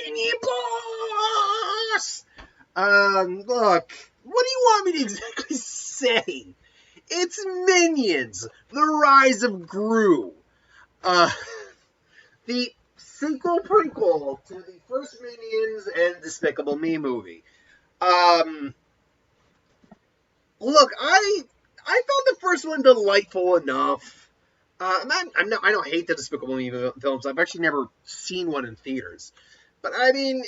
Mini Boss! Look, what do you want me to exactly say? It's Minions, The Rise of Gru. The sequel prequel to the first Minions and Despicable Me movie. Look, I found the first one delightful enough. I don't hate the Despicable Me films. I've actually never seen one in theaters, but I mean,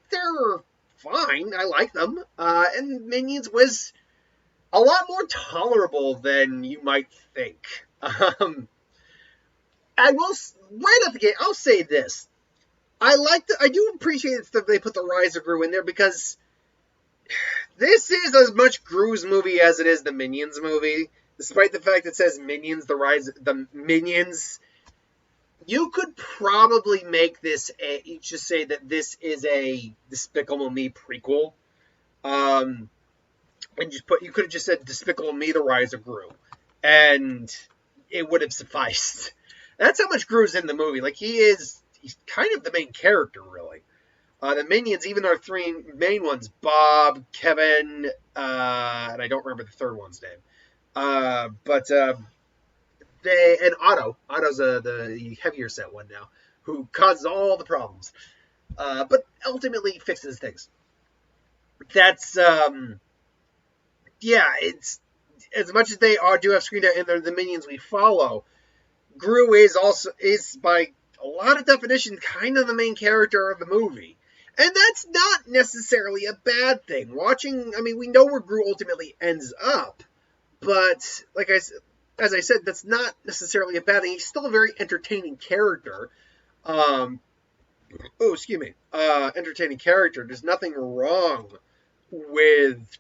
they're fine. I like them. And Minions was a lot more tolerable than you might think. I will right at the gate. I'll say this: I do appreciate that they put the Rise of Gru in there because this is as much Gru's movie as it is the Minions movie. Despite the fact it says Minions, the Minions, you could probably make this just say that this is a Despicable Me prequel. And you could have just said Despicable Me, The Rise of Gru, and it would have sufficed. That's how much Gru's in the movie. Like, he's kind of the main character, really. The Minions, even our three main ones, Bob, Kevin, and I don't remember the third one's name. And Otto. Otto's the heavier set one now, who causes all the problems. But ultimately fixes things. That's, it's, as much as they do have screen time and they're the Minions we follow, Gru is by a lot of definition kind of the main character of the movie. And that's not necessarily a bad thing. We know where Gru ultimately ends up, but as I said, that's not necessarily a bad thing. He's still a very entertaining character. Entertaining character. There's nothing wrong with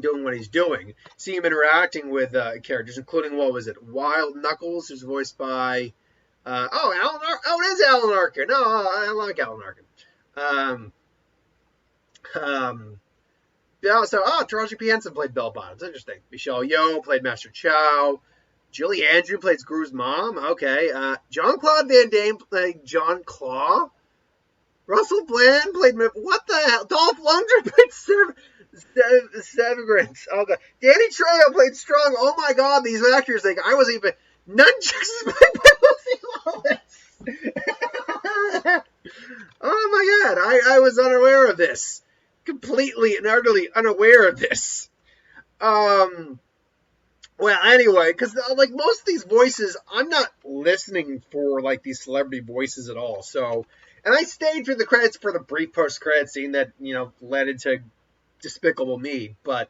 doing what he's doing. See him interacting with characters, including, Wild Knuckles, who's voiced by it is Alan Arkin. No, I like Alan Arkin. Taraji P. Henson played Bell Bottoms. Interesting. Michelle Yeoh played Master Chow. Julie Andrew plays Gru's mom. Okay. Jean-Claude Van Damme played John Claw. Russell Bland played... What the hell? Dolph Lundgren played Severance. Oh, God. Danny Trejo played Strong. Oh, my God. These actors think I wasn't even... Nunchucks played by Lucy Lawless. Oh, my God. I was unaware of this. Completely and utterly unaware of this. Well, anyway, because most of these voices, I'm not listening for these celebrity voices at all. So, and I stayed through the credits for the brief post-credit scene that led into Despicable Me. But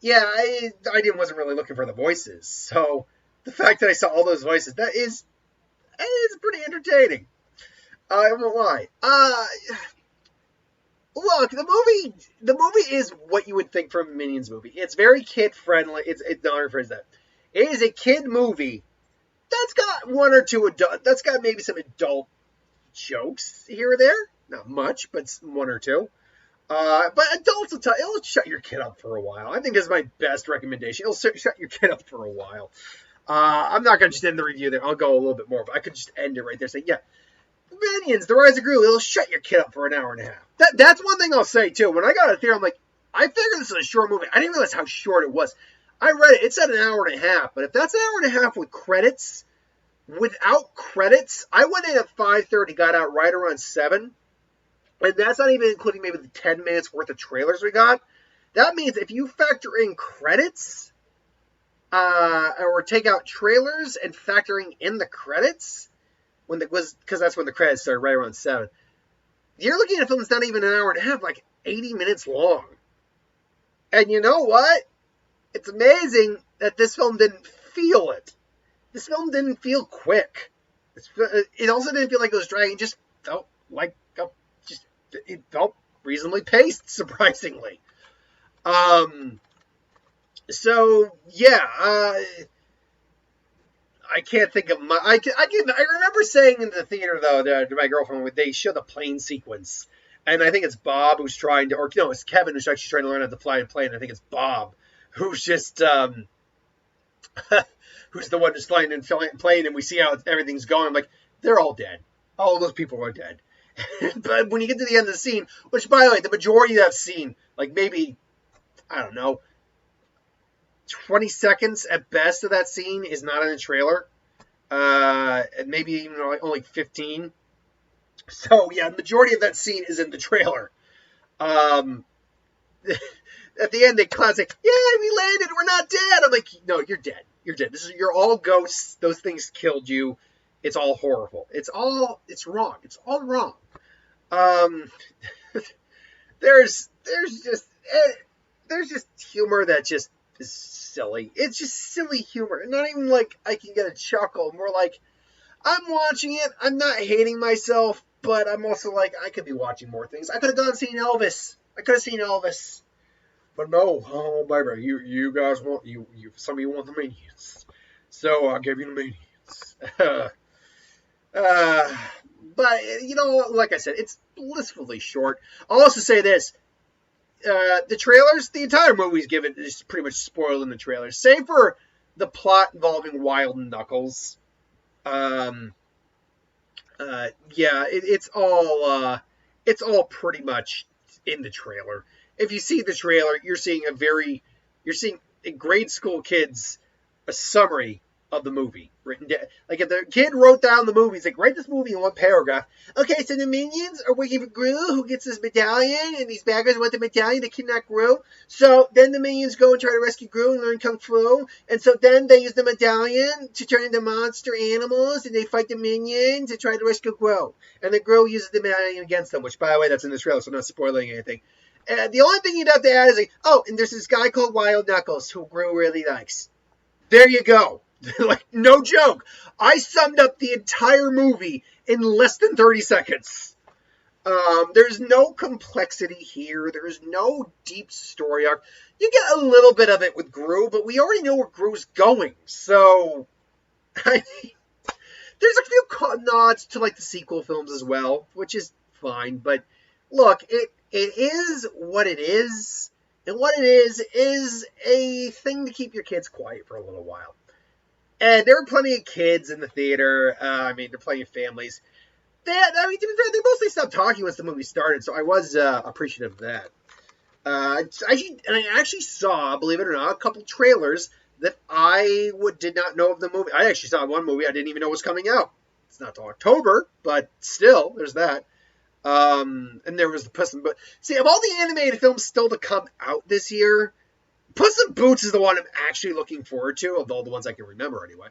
yeah, I wasn't really looking for the voices. So the fact that I saw all those voices, that is pretty entertaining. I won't lie. Look, the movie is what you would think from a Minions movie. It's very kid friendly. It's not rephrase that. It is a kid movie that's got one or two that's got maybe some adult jokes here or there. Not much, but one or two. But adults it'll shut your kid up for a while. I think that's my best recommendation. It'll shut your kid up for a while. I'm not going to just end the review there. I'll go a little bit more, but I could just end it right there saying, yeah, Minions, The Rise of Gru, it'll shut your kid up for an hour and a half. That's one thing I'll say, too. When I got it there, I'm like, I figured this was a short movie. I didn't realize how short it was. I read it. It said an hour and a half. But if that's an hour and a half with credits, without credits, I went in at 5:30, got out right around 7. And that's not even including maybe the 10 minutes worth of trailers we got. That means if you factor in credits, or take out trailers and factoring in the credits, because that's when the credits started, right around 7. You're looking at a film that's not even an hour and a half, 80 minutes long. And you know what? It's amazing that this film didn't feel it. This film didn't feel quick. It also didn't feel like it was dragging. It just felt it felt reasonably paced, surprisingly. So yeah, I can't think of my. I remember saying in the theater though to my girlfriend when they show the plane sequence, and I think it's Bob who's trying to, it's Kevin who's actually trying to learn how to fly a plane. I think it's Bob who's just who's the one who's flying and plane, and we see how everything's going. I'm like, they're all dead. All those people are dead. But when you get to the end of the scene, which, by the way, the majority of that scene, like maybe, I don't know, 20 seconds at best of that scene is not in the trailer. Maybe even only 15. So, yeah, the majority of that scene is in the trailer. At the end, they classic, yeah, we landed, we're not dead. I'm like, no, you're dead. You're dead. You're all ghosts. Those things killed you. It's all horrible. It's wrong. It's all wrong. Um, there's just humor that just is silly. It's just silly humor. Not even like I can get a chuckle. More like I'm watching it. I'm not hating myself, but I'm also like I could be watching more things. I could have gone and seen Elvis. But no, oh baby, you guys want some of you want the minions, so I'll give you the minions. But like I said, it's blissfully short. I'll also say this: the trailers, the entire movie's given is pretty much spoiled in the trailers, save for the plot involving Wild Knuckles. It's all pretty much in the trailer. If you see the trailer, you're seeing grade school kids a summary of the movie written down. Like if the kid wrote down the movie, he's like, write this movie in one paragraph. Okay, so the minions are waiting for Gru, who gets this medallion, and these bad guys want the medallion to kidnap Gru. So then the minions go and try to rescue Gru and learn Kung Fu. And so then they use the medallion to turn into monster animals, and they fight the minions to try to rescue Gru. And then Gru uses the medallion against them, which, by the way, that's in the trailer, so I'm not spoiling anything. And the only thing you'd have to add is like, oh, and there's this guy called Wild Knuckles who Gru really likes. There you go. Like, no joke. I summed up the entire movie in less than 30 seconds. There's no complexity here. There's no deep story arc. You get a little bit of it with Gru, but we already know where Gru's going. So, I mean, there's a few nods to like the sequel films as well, which is fine. But look, it is what it is. And what it is a thing to keep your kids quiet for a little while. And there were plenty of kids in the theater. There are plenty of families. To be fair, they mostly stopped talking once the movie started, so I was appreciative of that. I actually saw, believe it or not, a couple trailers that I did not know of the movie. I actually saw one movie I didn't even know was coming out. It's not till October, but still, there's that. And there was the Puss in Boots. See, of all the animated films still to come out this year, Puss in Boots is the one I'm actually looking forward to, of all the ones I can remember anyway,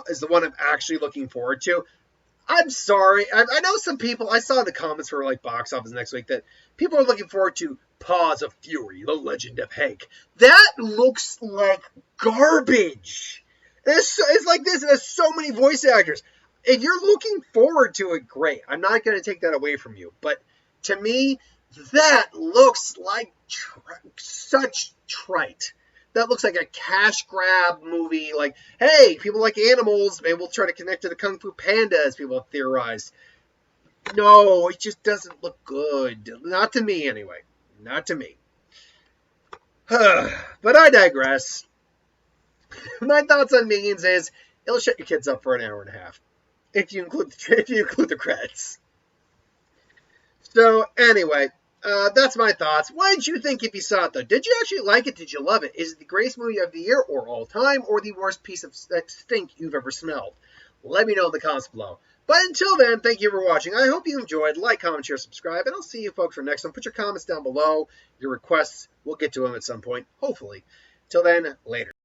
is the one I'm actually looking forward to. I'm sorry. I know some people, I saw in the comments for like Box Office next week that people are looking forward to Paws of Fury, The Legend of Hank. That looks like garbage. It's like this, and there's so many voice actors. If you're looking forward to it, great. I'm not going to take that away from you. But to me, that looks like such trite. That looks like a cash grab movie. Like, hey, people like animals. Maybe we'll try to connect to the Kung Fu Panda, as people have theorized. No, it just doesn't look good. Not to me, anyway. Not to me. But I digress. My thoughts on Minions is it'll shut your kids up for an hour and a half. If you include the credits. So, anyway, that's my thoughts. What did you think if you saw it, though? Did you actually like it? Did you love it? Is it the greatest movie of the year or all time, or the worst piece of stink you've ever smelled? Let me know in the comments below. But until then, thank you for watching. I hope you enjoyed. Like, comment, share, subscribe, and I'll see you folks for next time. Put your comments down below, your requests. We'll get to them at some point, hopefully. Till then, later.